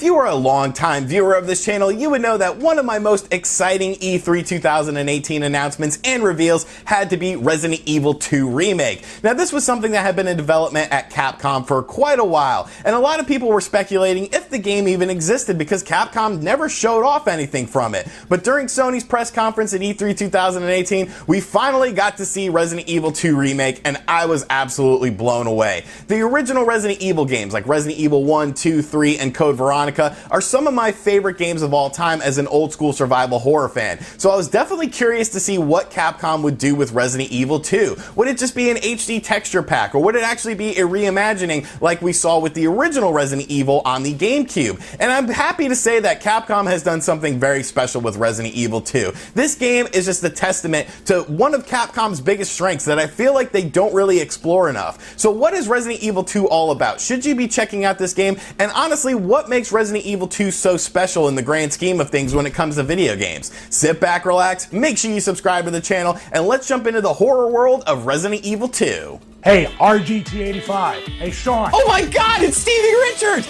If you are a long-time viewer of this channel, you would know that one of my most exciting E3 2018 announcements and reveals had to be Resident Evil 2 Remake. Now, this was something that had been in development at Capcom for quite a while, and a lot of people were speculating if the game even existed because Capcom never showed off anything from it. But during Sony's press conference at E3 2018, we finally got to see Resident Evil 2 Remake, and I was absolutely blown away. The original Resident Evil games, like Resident Evil 1, 2, 3, and Code Veronica, are some of my favorite games of all time as an old school survival horror fan. So I was definitely curious to see what Capcom would do with Resident Evil 2. Would it just be an HD texture pack, or would it actually be a reimagining like we saw with the original Resident Evil on the GameCube? And I'm happy to say that Capcom has done something very special with Resident Evil 2. This game is just a testament to one of Capcom's biggest strengths that I feel like they don't really explore enough. So what is Resident Evil 2 all about? Should you be checking out this game? And honestly, what makes Resident Evil 2 so special in the grand scheme of things when it comes to video games? Sit back, relax, make sure you subscribe to the channel, and let's jump into the horror world of Resident Evil 2. Hey, RGT 85. Hey, Sean. Oh my God, it's Stevie Richards!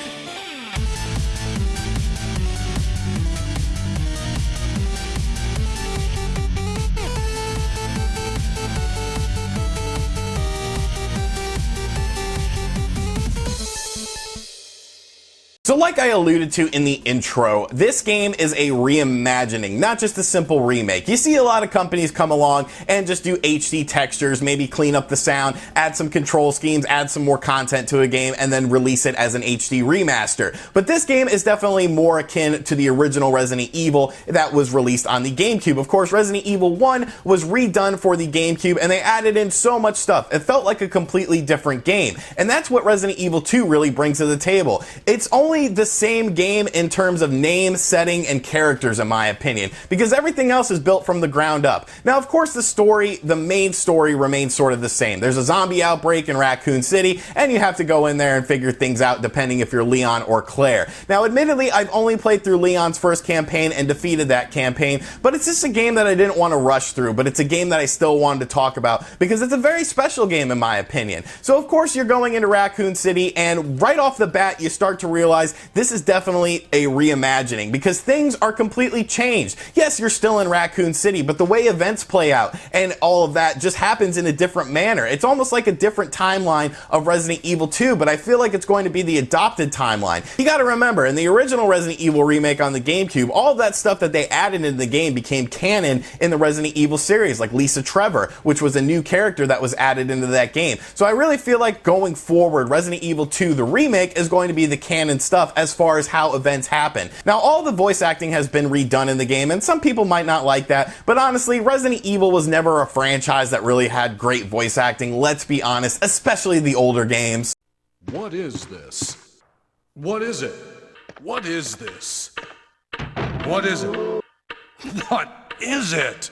So like I alluded to in the intro, this game is a reimagining, not just a simple remake. You see a lot of companies come along and just do HD textures, maybe clean up the sound, add some control schemes, add some more content to a game, and then release it as an HD remaster. But this game is definitely more akin to the original Resident Evil that was released on the GameCube. Of course, Resident Evil 1 was redone for the GameCube, and they added in so much stuff. It felt like a completely different game. And that's what Resident Evil 2 really brings to the table. It's only the same game in terms of name, setting, and characters, in my opinion, because everything else is built from the ground up. Now, of course, the main story remains sort of the same. There's a zombie outbreak in Raccoon City, and you have to go in there and figure things out depending if you're Leon or Claire. Now, admittedly, I've only played through Leon's first campaign and defeated that campaign, but it's just a game that I didn't want to rush through, but it's a game that I still wanted to talk about because it's a very special game, in my opinion. So, of course, you're going into Raccoon City, and right off the bat, you start to realize this is definitely a reimagining because things are completely changed. Yes, you're still in Raccoon City, but the way events play out and all of that just happens in a different manner. It's almost like a different timeline of Resident Evil 2, but I feel like it's going to be the adopted timeline. You gotta remember, in the original Resident Evil remake on the GameCube, all of that stuff that they added in the game became canon in the Resident Evil series, like Lisa Trevor, which was a new character that was added into that game. So I really feel like going forward, Resident Evil 2, the remake, is going to be the canon stuff as far as how events happen. Now, all the voice acting has been redone in the game, and some people might not like that, but honestly, Resident Evil was never a franchise that really had great voice acting, let's be honest, especially the older games. What is this? What is it? What is this? What is it? What is it?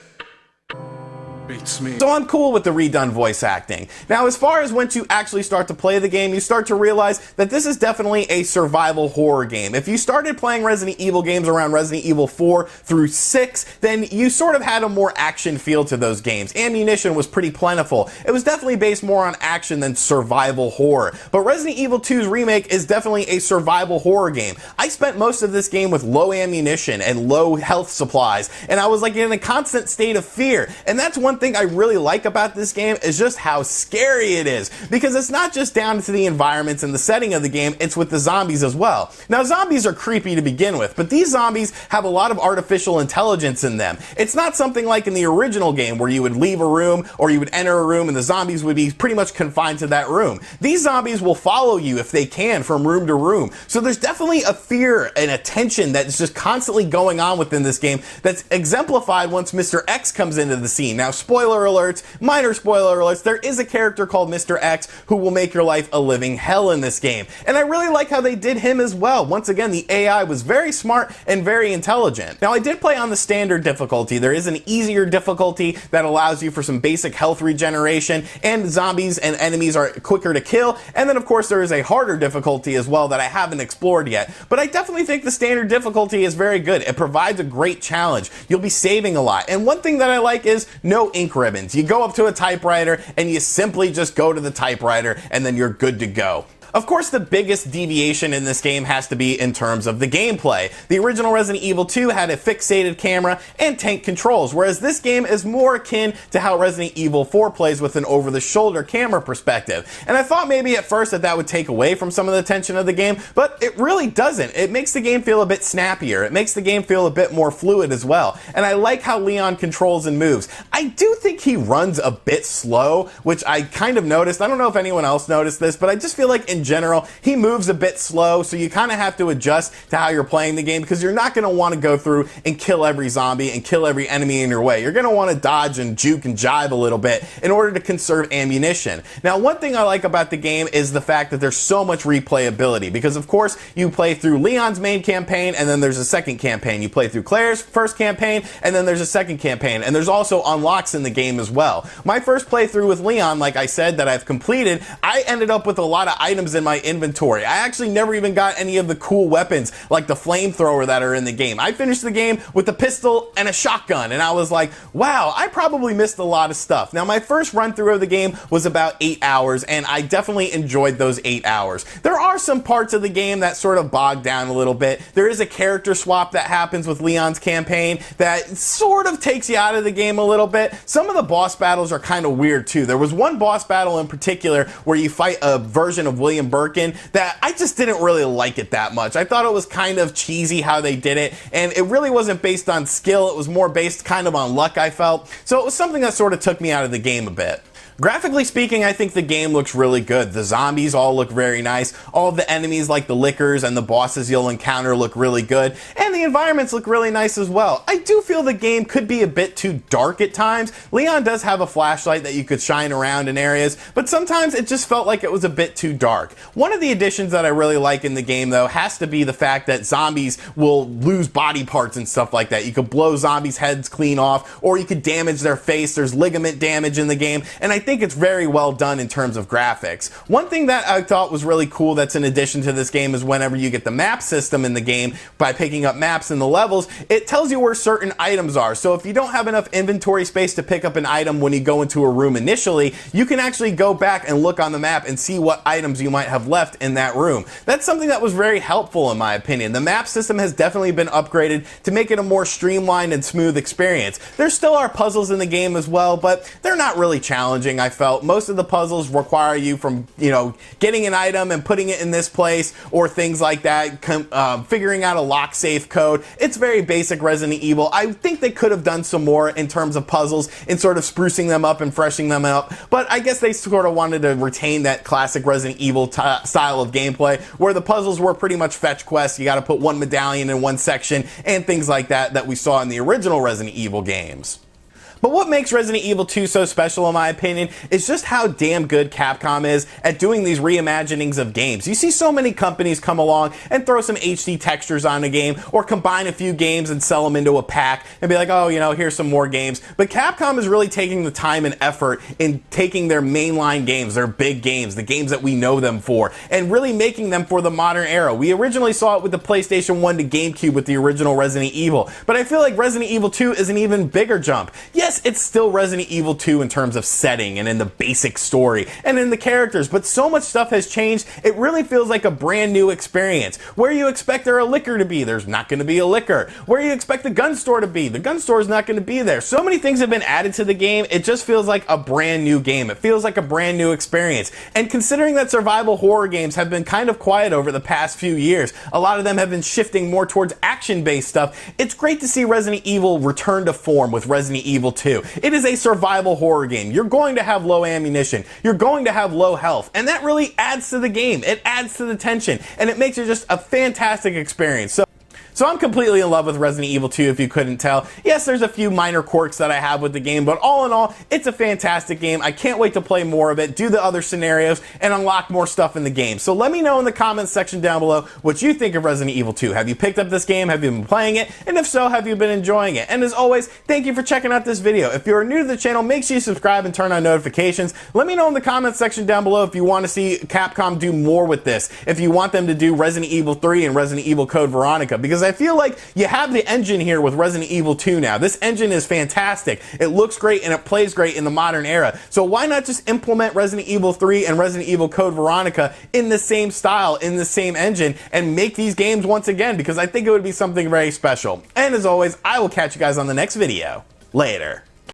Beats me. So I'm cool with the redone voice acting. Now, as far as once you actually start to play the game, you start to realize that this is definitely a survival horror game. If you started playing Resident Evil games around Resident Evil 4 through 6, then you sort of had a more action feel to those games. Ammunition was pretty plentiful. It was definitely based more on action than survival horror. But Resident Evil 2's remake is definitely a survival horror game. I spent most of this game with low ammunition and low health supplies, and I was like in a constant state of fear. And that's one thing I really like about this game is just how scary it is, because it's not just down to the environments and the setting of the game, it's with the zombies as well. Now, zombies are creepy to begin with, but these zombies have a lot of artificial intelligence in them. It's not something like in the original game where you would leave a room or you would enter a room and the zombies would be pretty much confined to that room. These zombies will follow you if they can from room to room. So there's definitely a fear and a tension that's just constantly going on within this game that's exemplified once Mr. X comes into the scene. Now, spoiler alerts, minor spoiler alerts, there is a character called Mr. X who will make your life a living hell in this game. And I really like how they did him as well. Once again, the AI was very smart and very intelligent. Now, I did play on the standard difficulty. There is an easier difficulty that allows you for some basic health regeneration, and zombies and enemies are quicker to kill. And then, of course, there is a harder difficulty as well that I haven't explored yet. But I definitely think the standard difficulty is very good. It provides a great challenge. You'll be saving a lot. And one thing that I like is no ink ribbons. You go up to a typewriter and you simply just go to the typewriter and then you're good to go. Of course, the biggest deviation in this game has to be in terms of the gameplay. The original Resident Evil 2 had a fixated camera and tank controls, whereas this game is more akin to how Resident Evil 4 plays with an over-the-shoulder camera perspective. And I thought maybe at first that would take away from some of the tension of the game, but it really doesn't. It makes the game feel a bit snappier. It makes the game feel a bit more fluid as well. And I like how Leon controls and moves. I do think he runs a bit slow, which I kind of noticed. I don't know if anyone else noticed this, but I just feel like in general, he moves a bit slow, so you kind of have to adjust to how you're playing the game, because you're not going to want to go through and kill every zombie and kill every enemy in your way. You're going to want to dodge and juke and jive a little bit in order to conserve ammunition. Now, one thing I like about the game is the fact that there's so much replayability, because of course you play through Leon's main campaign and then there's a second campaign. You play through Claire's first campaign and then there's a second campaign, and there's also unlocks in the game as well. My first playthrough with Leon, like I said, that I've completed, I ended up with a lot of items in my inventory. I actually never even got any of the cool weapons like the flamethrower that are in the game. I finished the game with a pistol and a shotgun, and I was like, wow, I probably missed a lot of stuff. Now, my first run through of the game was about 8 hours, and I definitely enjoyed those 8 hours. There are some parts of the game that sort of bog down a little bit. There is a character swap that happens with Leon's campaign that sort of takes you out of the game a little bit. Some of the boss battles are kind of weird too. There was one boss battle in particular where you fight a version of William Birkin that I just didn't really like it that much. I thought it was kind of cheesy how they did it, and it really wasn't based on skill. It was more based kind of on luck, I felt. So it was something that sort of took me out of the game a bit. Graphically speaking, I think the game looks really good. The zombies all look very nice. All of the enemies like the lickers and the bosses you'll encounter look really good. And the environments look really nice as well. I do feel the game could be a bit too dark at times. Leon does have a flashlight that you could shine around in areas, but sometimes it just felt like it was a bit too dark. One of the additions that I really like in the game though has to be the fact that zombies will lose body parts and stuff like that. You could blow zombies' heads clean off, or you could damage their face. There's ligament damage in the game, and I think it's very well done in terms of graphics. One thing that I thought was really cool that's in addition to this game is whenever you get the map system in the game, by picking up maps in the levels, it tells you where certain items are. So if you don't have enough inventory space to pick up an item when you go into a room initially, you can actually go back and look on the map and see what items you might have left in that room. That's something that was very helpful in my opinion. The map system has definitely been upgraded to make it a more streamlined and smooth experience. There still are puzzles in the game as well, but they're not really challenging. I felt most of the puzzles require you from, getting an item and putting it in this place or things like that, figuring out a lock safe code. It's very basic Resident Evil. I think they could have done some more in terms of puzzles and sort of sprucing them up and freshening them up, but I guess they sort of wanted to retain that classic Resident Evil style of gameplay where the puzzles were pretty much fetch quests. You got to put one medallion in one section and things like that we saw in the original Resident Evil games. But what makes Resident Evil 2 so special in my opinion is just how damn good Capcom is at doing these reimaginings of games. You see so many companies come along and throw some HD textures on a game or combine a few games and sell them into a pack and be like, oh, here's some more games. But Capcom is really taking the time and effort in taking their mainline games, their big games, the games that we know them for, and really making them for the modern era. We originally saw it with the PlayStation 1 to GameCube with the original Resident Evil, but I feel like Resident Evil 2 is an even bigger jump. Yes, it's still Resident Evil 2 in terms of setting and in the basic story and in the characters, but so much stuff has changed, it really feels like a brand new experience. Where you expect there a liquor to be, there's not going to be a liquor. Where you expect the gun store to be, the gun store is not going to be there. So many things have been added to the game, it just feels like a brand new game. It feels like a brand new experience. And considering that survival horror games have been kind of quiet over the past few years, a lot of them have been shifting more towards action-based stuff, it's great to see Resident Evil return to form with Resident Evil 2. It is a survival horror game. You're going to have low ammunition. You're going to have low health. And that really adds to the game. It adds to the tension. And it makes it just a fantastic experience. So I'm completely in love with Resident Evil 2 if you couldn't tell. Yes, there's a few minor quirks that I have with the game, but all in all, it's a fantastic game. I can't wait to play more of it, do the other scenarios, and unlock more stuff in the game. So let me know in the comments section down below what you think of Resident Evil 2. Have you picked up this game? Have you been playing it? And if so, have you been enjoying it? And as always, thank you for checking out this video. If you're new to the channel, make sure you subscribe and turn on notifications. Let me know in the comments section down below if you want to see Capcom do more with this. If you want them to do Resident Evil 3 and Resident Evil Code Veronica, because because I feel like you have the engine here with Resident Evil 2 now. This engine is fantastic. It looks great and it plays great in the modern era. So why not just implement Resident Evil 3 and Resident Evil Code Veronica in the same style, in the same engine, and make these games once again, because I think it would be something very special. And as always, I will catch you guys on the next video. Later.